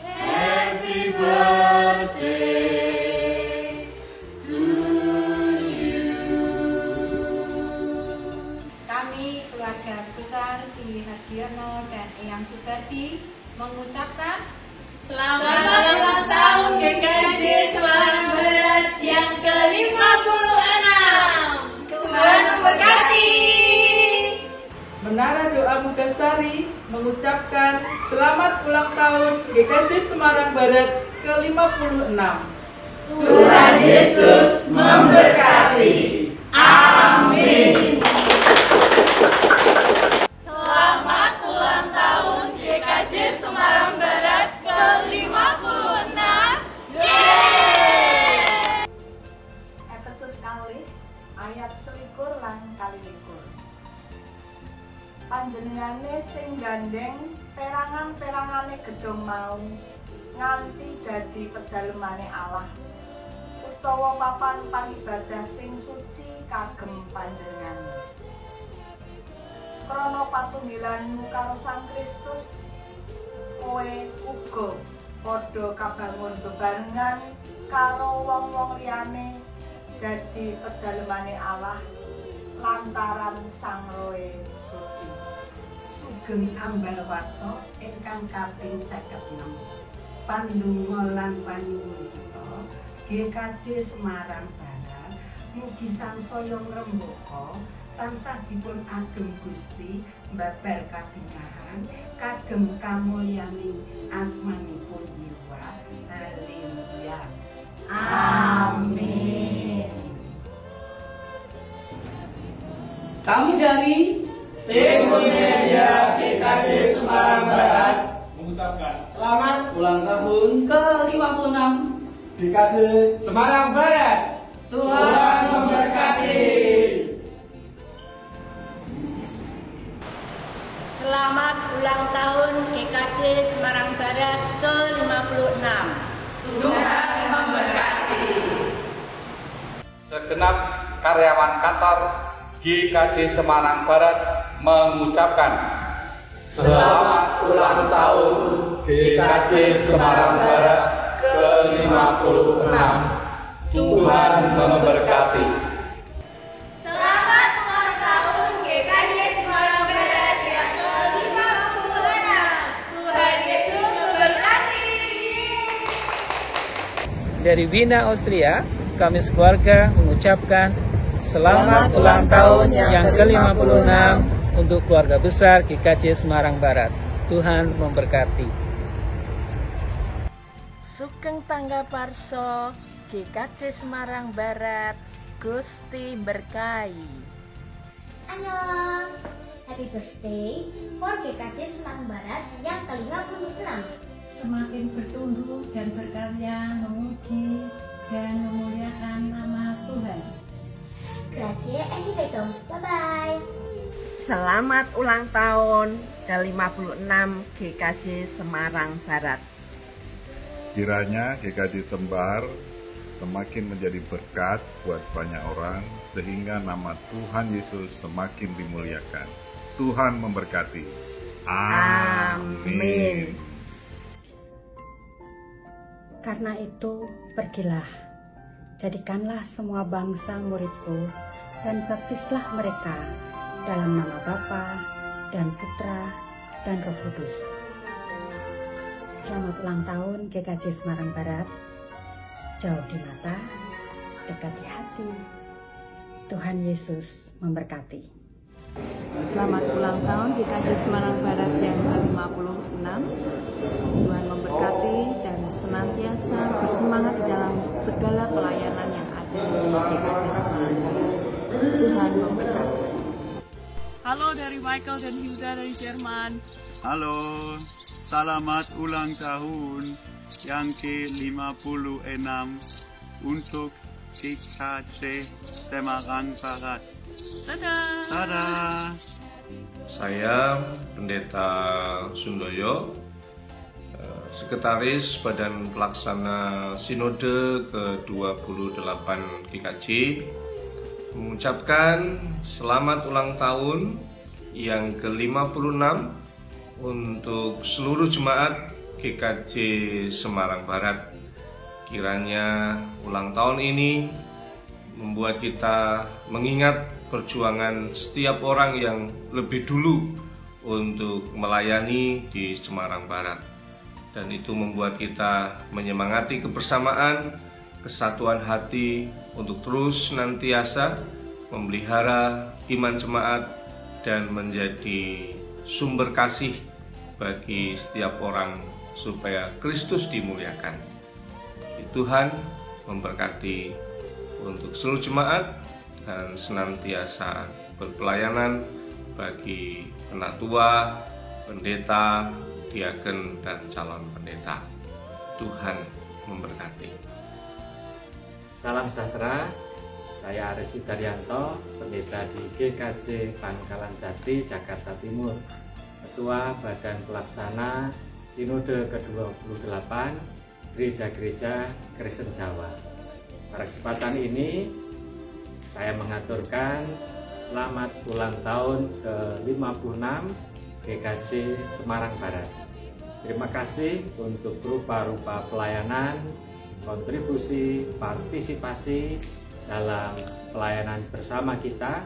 Happy birthday to you. Kami keluarga besar Sili Hadiono dan Eyang Sugardi mengucapkan selamat ulang tahun GKJ Semarang Barat yang ke-56. Tuhan memberkati. Menara Doa Mugasari mengucapkan selamat ulang tahun GKJ Semarang Barat ke-56. Tuhan Yesus memberkati. Amin. Selamat ulang tahun GKJ Semarang Barat ke-56. Yeay! Efesus kalih ayat 21 lan 22. Panjenengane sing gandeng perangan-perangane gedhong mau nganti dadi pedalemane Allah utawa papan pangibadah sing suci kagem panjenengane. Krana patunggilanmu karo Sang Kristus, kowe uga padha kabangun bebarengan karo wong-wong liyane dadi pedalemane Allah lantaran Sang Roh Suci. Sugeng ambal warsa ingkang kaping 56. Pandonga lan panyuwun kita GKJ Semarang Barat mugi sansaya ngrembaka tansah dipun agem Gusti mbabar kabingahan kagem kamulyaning asmanipun Yehuwa. Haleluya. Amin. Kami dari Tim Media GKJ Semarang Barat mengucapkan selamat ulang tahun ke-56 GKJ Semarang Barat. Tuhan memberkati. Selamat ulang tahun GKJ Semarang Barat ke-56. Tuhan memberkati. Segenap karyawan kantor GKJ Semarang Barat mengucapkan selamat ulang tahun GKJ Semarang Barat ke-56. Tuhan memberkati. Selamat ulang tahun GKJ Semarang Barat yang ke-56. Tuhan Yesus memberkati. Dari Wina Austria, kami sekeluarga mengucapkan selamat ulang tahun yang ke-56 untuk keluarga besar GKJ Semarang Barat. Tuhan memberkati. Sugeng tangga parso GKJ Semarang Barat, Gusti berkahi. Annyeong, happy birthday for GKJ Semarang Barat yang ke-56. Semakin bertumbuh dan berkarya memuji dan memuliakan nama Tuhan. Grazie esi bedong, bye-bye. Selamat ulang tahun ke-56 GKJ Semarang Barat. Kiranya GKJ Sembar semakin menjadi berkat buat banyak orang sehingga nama Tuhan Yesus semakin dimuliakan. Tuhan memberkati. Amin. Karena itu, pergilah, jadikanlah semua bangsa muridku, dan baptislah mereka dalam nama Bapa dan Putra dan Roh Kudus. Selamat ulang tahun GKJ Semarang Barat. Jauh di mata, dekat di hati. Tuhan Yesus memberkati. Selamat ulang tahun GKJ Semarang Barat yang ke-56. Tuhan memberkati dan senantiasa bersemangat di dalam segala pelayanan yang ada di GKJ Semarang Barat. Tuhan memberkati. Halo dari Michael dan Hilda dari Jerman. Halo, selamat ulang tahun yang ke-56 untuk GKJ Semarang Barat. Dadah. Dadah. Saya Pendeta Sundoyo, Sekretaris Badan Pelaksana Sinode ke-28 GKJ, mengucapkan selamat ulang tahun yang ke-56 untuk seluruh jemaat GKJ Semarang Barat. Kiranya ulang tahun ini membuat kita mengingat perjuangan setiap orang yang lebih dulu untuk melayani di Semarang Barat. Dan itu membuat kita menyemangati kebersamaan, kesatuan hati untuk terus senantiasa memelihara iman jemaat dan menjadi sumber kasih bagi setiap orang supaya Kristus dimuliakan. Tuhan memberkati untuk seluruh jemaat dan senantiasa berpelayanan bagi penatua, pendeta, diaken, dan calon pendeta. Tuhan memberkati. Salam sejahtera, saya Aris Widaryanto, pendeta di GKJ Pangkalan Jati, Jakarta Timur, Ketua Badan Pelaksana Sinode ke-28 Gereja-Gereja Kristen Jawa. Pada kesempatan ini, saya mengaturkan selamat ulang tahun ke-56 GKJ Semarang Barat. Terima kasih untuk rupa-rupa pelayanan, kontribusi, partisipasi dalam pelayanan bersama kita.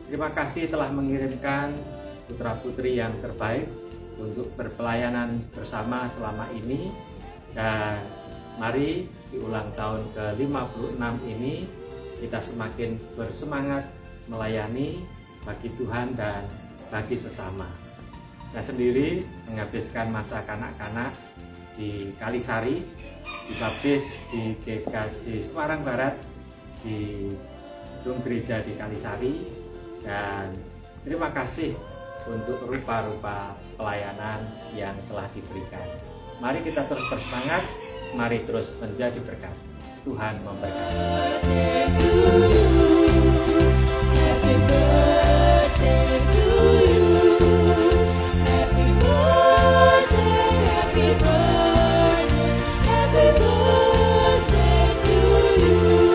Terima kasih telah mengirimkan putra-putri yang terbaik untuk berpelayanan bersama selama ini. Dan mari di ulang tahun ke-56 ini kita semakin bersemangat melayani bagi Tuhan dan bagi sesama. Saya sendiri menghabiskan masa kanak-kanak di Kalisari, dibaptis di GKJ Semarang Barat, di gedung gereja di Kalisari, dan terima kasih untuk rupa-rupa pelayanan yang telah diberikan. Mari kita terus bersemangat, mari terus menjadi berkat. Tuhan memberkati. Happy birthday to you. Happy birthday, happy birthday, happy birthday to you.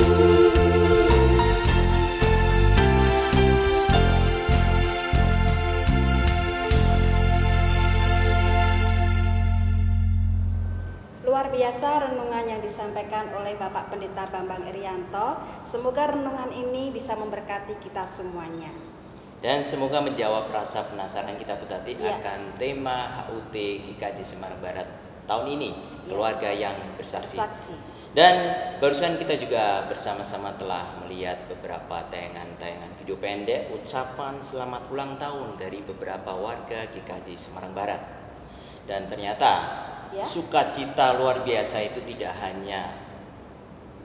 Luar biasa renungan yang disampaikan oleh Bapak Pendeta Bambang Irianto. Semoga renungan ini bisa memberkati kita semuanya. Dan semoga menjawab rasa penasaran kita Bu Tati akan tema HUT GKJ Semarang Barat tahun ini, keluarga yang bersaksi. Dan barusan kita juga bersama-sama telah melihat beberapa tayangan-tayangan video pendek ucapan selamat ulang tahun dari beberapa warga GKJ Semarang Barat. Dan ternyata sukacita luar biasa itu tidak hanya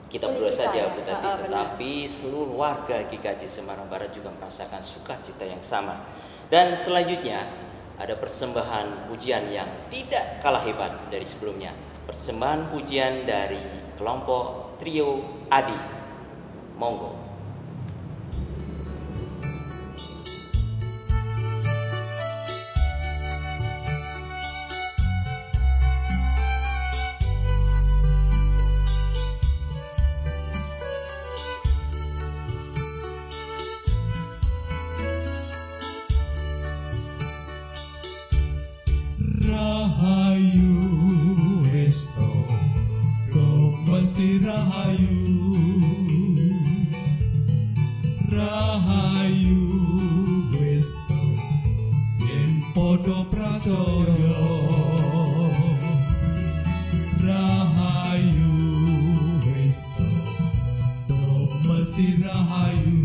kita berdua saja Bu Tati, tetapi seluruh warga GKJ Semarang Barat juga merasakan sukacita yang sama. Dan selanjutnya ada persembahan pujian yang tidak kalah hebat dari sebelumnya. Persembahan pujian dari kelompok Trio Adi. Monggo. Rahayu Resto Domesti Rahayu Rahayu Resto Yen Podo Prajoyo Rahayu Resto Domesti Rahayu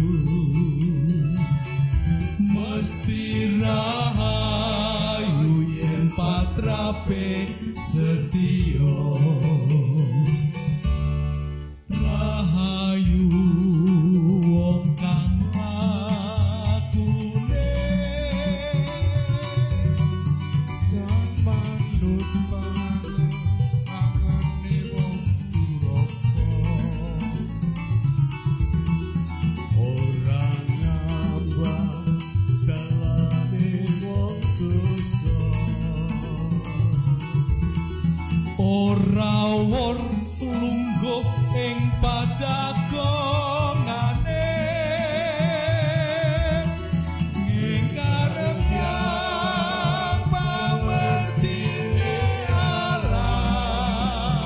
mesti rahayu yen patrape setia. Rahayu wong kang lakune jaman nutman angane wong duraka. Ora ngambah dalane wong dosa. Ora wor lungguh ing pajagongane ngarep yang pamertine Allah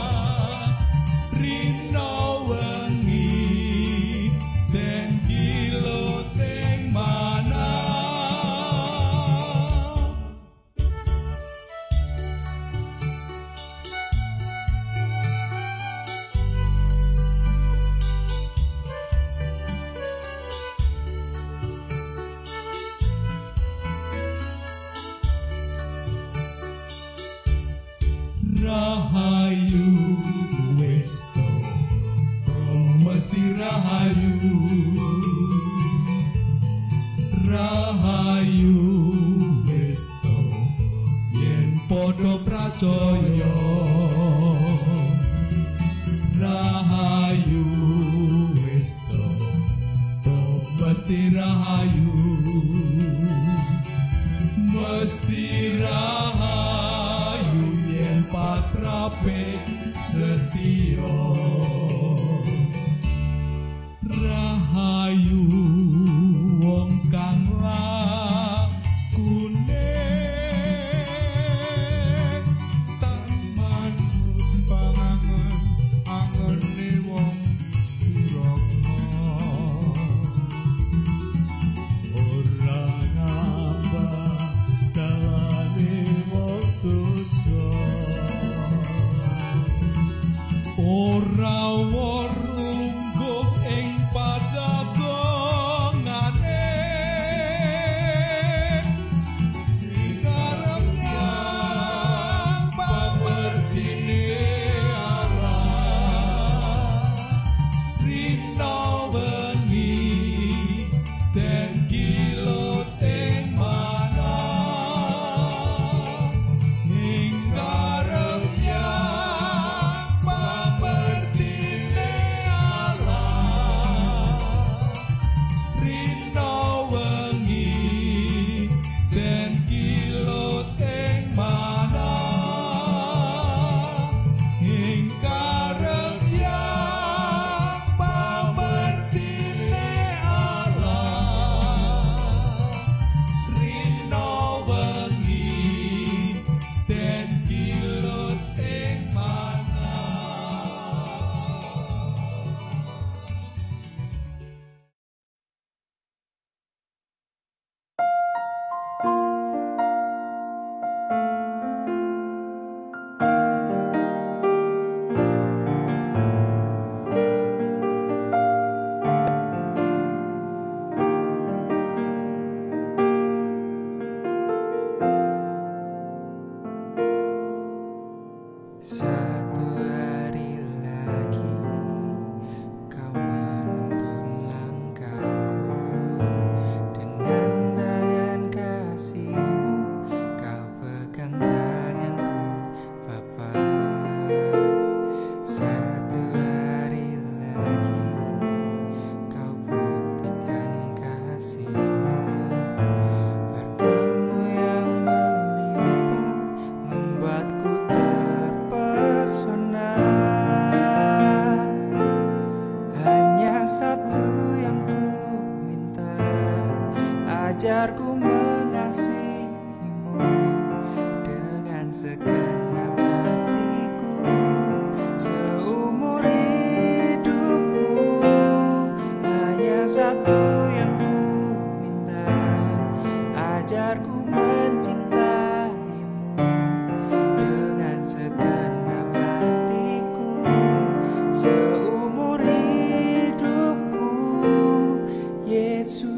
rino wengi den kilut ing mana. Rahayu wis to mesti rahayu. Rahayu wis to yen padha pracaya. Rahayu wis to mesti rahayu. Mesti rahayu yen patrape setia. Rahayu wong kang lakune taman pangangen angene wong duraka. Ora ngambah dalane wong dosa. Ora wor lungguh ing pajagongane ngarep yang pamertine Allah rino wengi den kilut ing mana. Ing ngarep yang pamertine Allah rino wengi den kilut ing mana. Ing ngarep yang pamertine Allah rino wengi den kilut ing mana. Satu hari lagi kau menuntun langkahku dengan tangan kasih-Mu, kau pegang tanganku Bapa. Satu hari lagi kau buktikan kasih-Mu, berkat-Mu yang melimpah membuatku terpesona. Hanya satu yang ku minta, ajarku mengasihi-Mu dengan segenap hatiku seumur hidupku. Hanya satu yang ku minta, ajarku mencintai-Mu dengan segenap hatiku seumur hidupku, Yesus.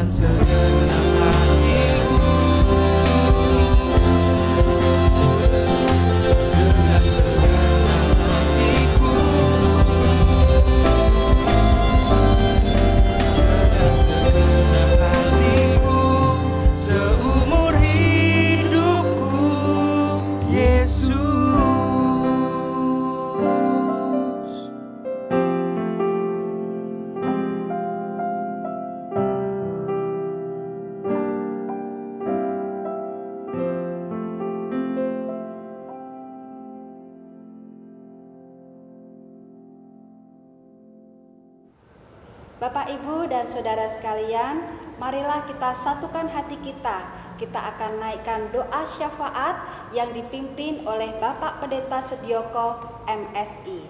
dengan segenap hatiku, dengan segenap hatiku, dengan segenap hatiku, seumur hidupku, Yesus. Bapak, Ibu, dan saudara sekalian, marilah kita satukan hati kita. Kita akan naikkan doa syafaat yang dipimpin oleh Bapak Pendeta Sedioko, MSI.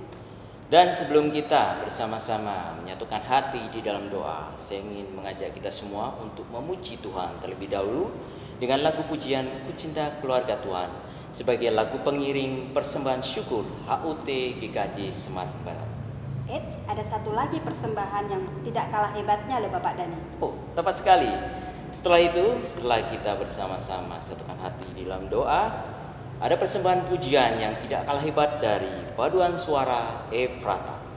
Dan sebelum kita bersama-sama menyatukan hati di dalam doa, saya ingin mengajak kita semua untuk memuji Tuhan terlebih dahulu dengan lagu pujian Ku Cinta Keluarga Tuhan sebagai lagu pengiring persembahan syukur HUT GKJ Semarang Barat. Eits, ada satu lagi persembahan yang tidak kalah hebatnya loh Bapak Dani. Oh, tepat sekali. Setelah itu, setelah kita bersama-sama satukan hati di dalam doa, ada persembahan pujian yang tidak kalah hebat dari paduan suara Efrata.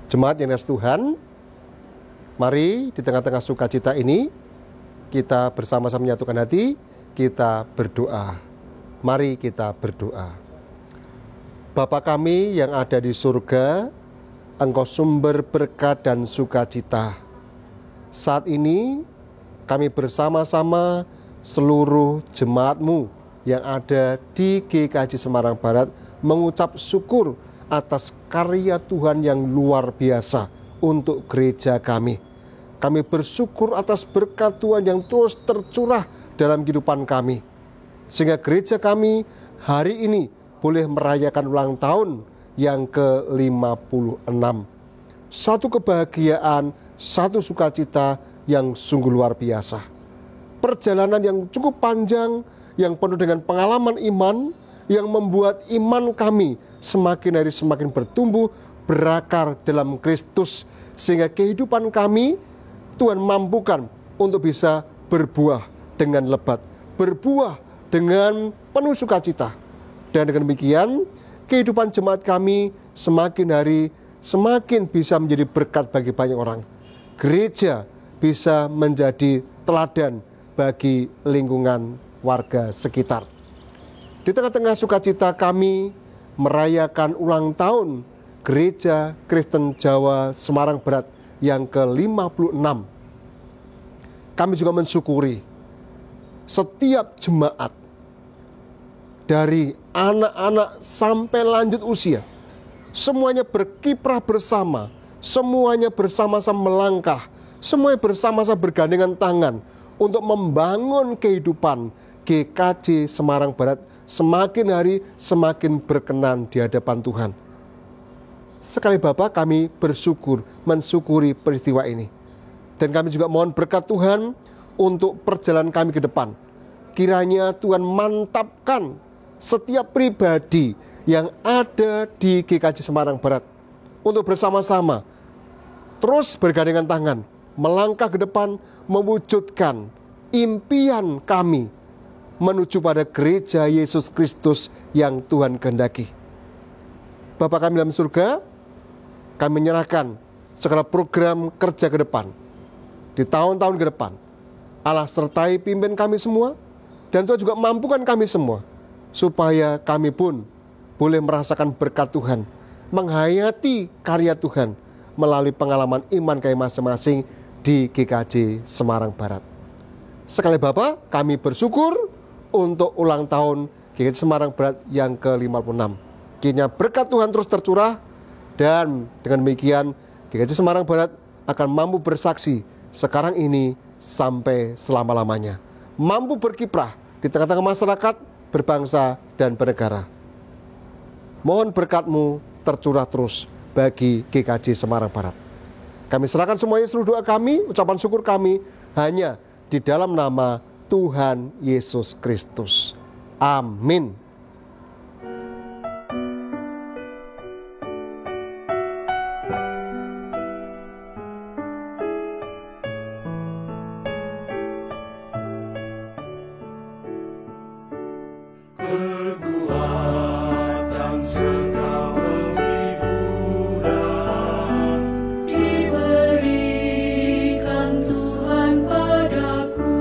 Jemaat yang dikasihi Tuhan, mari di tengah-tengah sukacita ini kita bersama-sama menyatukan hati, kita berdoa. Mari kita berdoa. Bapa kami yang ada di surga, Engkau sumber berkat dan sukacita. Saat ini kami bersama-sama seluruh jemaat-Mu yang ada di GKJ Semarang Barat mengucap syukur atas karya Tuhan yang luar biasa untuk gereja kami. Kami bersyukur atas berkat Tuhan yang terus tercurah dalam kehidupan kami, sehingga gereja kami hari ini boleh merayakan ulang tahun yang ke-56. Satu kebahagiaan, satu sukacita yang sungguh luar biasa. Perjalanan yang cukup panjang, yang penuh dengan pengalaman iman, yang membuat iman kami semakin hari semakin bertumbuh, berakar dalam Kristus, sehingga kehidupan kami Tuhan mampukan untuk bisa berbuah dengan lebat, berbuah dengan penuh sukacita. Dan dengan demikian, kehidupan jemaat kami semakin hari semakin bisa menjadi berkat bagi banyak orang. Gereja bisa menjadi teladan bagi lingkungan warga sekitar. Di tengah-tengah sukacita kami merayakan ulang tahun Gereja Kristen Jawa Semarang Barat yang ke-56. kami juga mensyukuri setiap jemaat dari anak-anak sampai lanjut usia, semuanya berkiprah bersama, semuanya bersama-sama melangkah, semuanya bersama-sama bergandengan tangan untuk membangun kehidupan GKJ Semarang Barat semakin hari semakin berkenan di hadapan Tuhan. Sekali Bapak, kami mensyukuri peristiwa ini. Dan kami juga mohon berkat Tuhan untuk perjalanan kami ke depan. Kiranya Tuhan mantapkan setiap pribadi yang ada di GKJ Semarang Barat untuk bersama-sama terus bergandengan tangan, melangkah ke depan, mewujudkan impian kami menuju pada gereja Yesus Kristus yang Tuhan kehendaki. Bapa kami dalam surga, kami menyerahkan segala program kerja ke depan, di tahun-tahun ke depan. Allah sertai pimpin kami semua, dan Tuhan juga mampukan kami semua, supaya kami pun boleh merasakan berkat Tuhan, menghayati karya Tuhan, melalui pengalaman iman kami masing-masing di GKJ Semarang Barat. Sekali Bapak, kami bersyukur untuk ulang tahun GKJ Semarang Barat yang ke-56. Kiranya berkat Tuhan terus tercurah, dan dengan demikian GKJ Semarang Barat akan mampu bersaksi sekarang ini sampai selama-lamanya. Mampu berkiprah di tengah-tengah masyarakat, berbangsa, dan bernegara. Mohon berkat-Mu tercurah terus bagi GKJ Semarang Barat. Kami serahkan semuanya seluruh doa kami, ucapan syukur kami hanya di dalam nama Tuhan Yesus Kristus. Amin. Kekuatan serta penghiburan diberikan Tuhan padaku.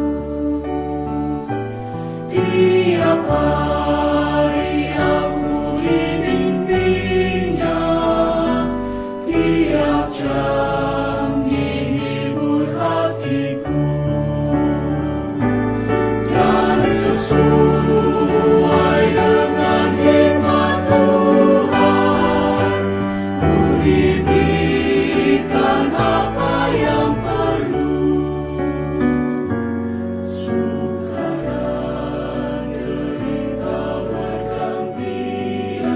Tiap hari aku dibimbingnya, tiap jam menghibur hatiku, dan sesuai dengan hikmat Tuhan, ku diberikan apa yang perlu. Suka dan derita bergantian,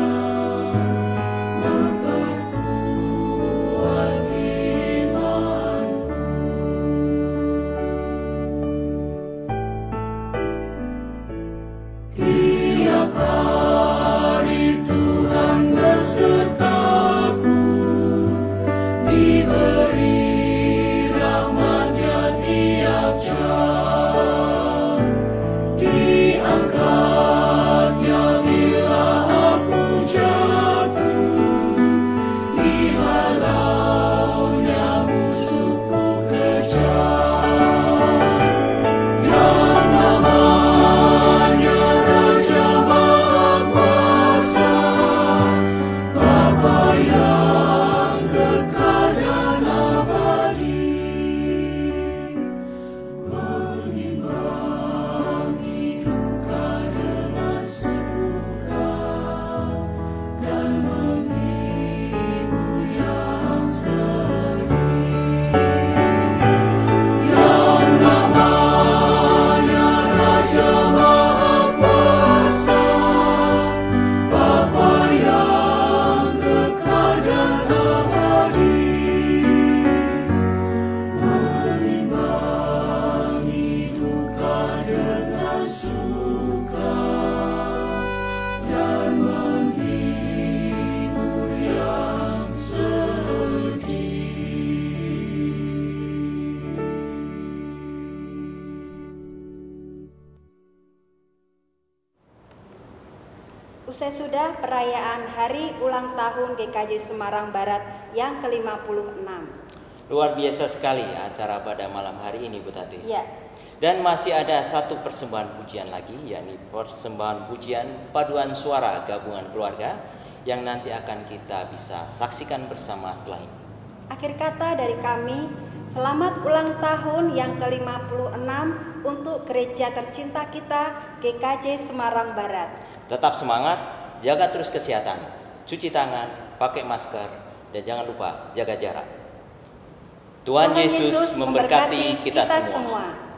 memperkuat imanku. Tiap hari Tuhan besertaku, diberi rahmat-Nya tiap jam, diangkat-Nya bila aku jatuh, dihalau-Nya musuhku kejar. Yang namanya Raja Maha Kuasa, Bapa yang kekal dan abadi, mengimbangi duka dengan suka, dan menghibur yang sedih. Yang namanya Raja Maha Kuasa, Bapa yang kekal dan abadi, mengimbangi duka dengan suka, dan menghibur yang sedih. Usai sudah perayaan Hari Ulang Tahun GKJ Semarang Barat yang ke-56. Luar biasa sekali acara pada malam hari ini, Bu Tati. Ya, Dan masih ada satu persembahan pujian lagi, yakni persembahan pujian paduan suara gabungan keluarga yang nanti akan kita bisa saksikan bersama setelah ini. akhir kata dari kami, Selamat ulang tahun yang ke-56 untuk gereja tercinta kita, GKJ Semarang Barat. Tetap semangat, jaga terus kesehatan, cuci tangan, pakai masker, dan jangan lupa jaga jarak. Tuhan Yesus memberkati kita semua.